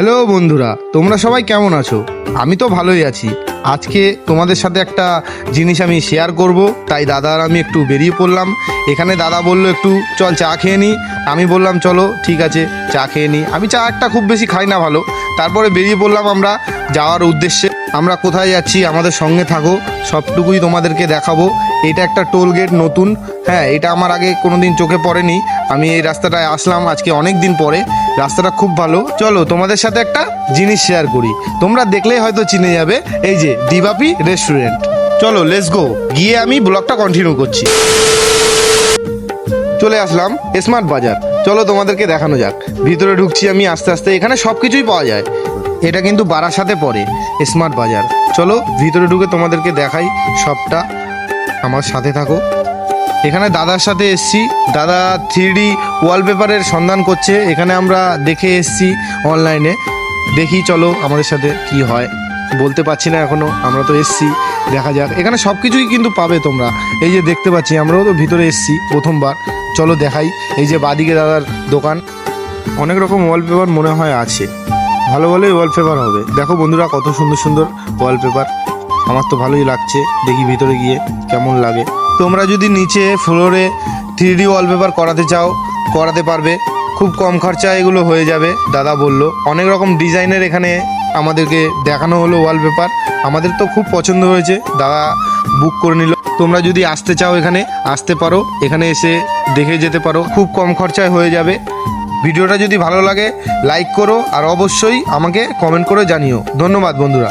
Hello বন্ধুরা, তোমরা সবাই কেমন আছো? আমি তো ভালোই আছি। আজকে তোমাদের সাথে একটা জিনিস আমি শেয়ার করব, তাই দাদা আর আমি একটু বেরিয়ে পড়লাম। এখানে দাদা বলল একটু চল চা খেয়ে নিই। আমি বললাম চলো ঠিক আছে চা খেয়ে নিই। আমি চা একটা খুব বেশি খাই না ভালো। তারপরে বেরিয়ে পড়লাম আমরা যাওয়ার উদ্দেশ্যে। আমরা কোথায় যাচ্ছি আমাদের সঙ্গে থাকো, সবটুকুই তোমাদেরকে দেখাবো। এটা একটা টোল গেট নতুন, হ্যাঁ এটা আমার আগে কোনোদিন চোখে পড়েনি। আমি এই রাস্তাটায় আসলাম আজকে অনেক দিন পরে। রাস্তাটা খুব ভালো। চলো তোমাদের সাথে একটা জিনিস শেয়ার করি, তোমরা দেখলেই হয়তো চিনে যাবে। এই যে দিবাপি রেস্টুরেন্ট। চলো লেটস গো, গিয়ে আমি ব্লগটা কন্টিনিউ করছি। চলে আসলাম স্মার্ট বাজার। চলো তোমাদেরকে দেখানো যাক। ভিতরে ঢুকছি আমি আস্তে আস্তে। এখানে সব কিছুই পাওয়া যায়। এটা কিন্তু বারাসাতে পড়ে স্মার্ট বাজার। চলো ভিতরে ঢুকে তোমাদেরকে দেখাই সবটা, আমার সাথে থাকো। এখানে দাদার সাথে এসছি, দাদা 3D ওয়ালপেপারের সন্ধান করছে। এখানে আমরা দেখে এসছি অনলাইনে, দেখি চলো আমাদের সাথে কি হয়। বলতে পারছি না এখনো, আমরা তো এসছি, দেখা যাক। এখানে সব কিছুই কিন্তু পাবে তোমরা। এই যে দেখতে পাচ্ছি, আমরাও তো ভিতরে এসছি প্রথমবার। চলো দেখাই। এই যে বাদিকে দাদার দোকান, অনেক রকম ওয়ালপেপার মনে হয় আছে। ভালো ভালোই ওয়ালপেপার হবে। দেখো বন্ধুরা কত সুন্দর সুন্দর ওয়ালপেপার, আমার তো ভালোই লাগছে। দেখি ভিতরে গিয়ে কেমন লাগে। তোমরা যদি নিচে ফ্লোরে 3D ওয়ালপেপার করাতে চাও করাতে পারবে, খুব কম খরচায় এগুলো হয়ে যাবে। দাদা বলল অনেক রকম ডিজাইনের এখানে আমাদেরকে দেখানো হলো ওয়ালপেপার। আমাদের তো খুব পছন্দ হয়েছে, দাদা বুক করে নিল। তোমরা যদি আসতে চাও এখানে আসতে পারো, এখানে এসে দেখে যেতে পারো, খুব কম খরচায় হয়ে যাবে। ভিডিওটা যদি ভালো লাগে লাইক করো, আর অবশ্যই আমাকে কমেন্ট করে জানিও। ধন্যবাদ বন্ধুরা।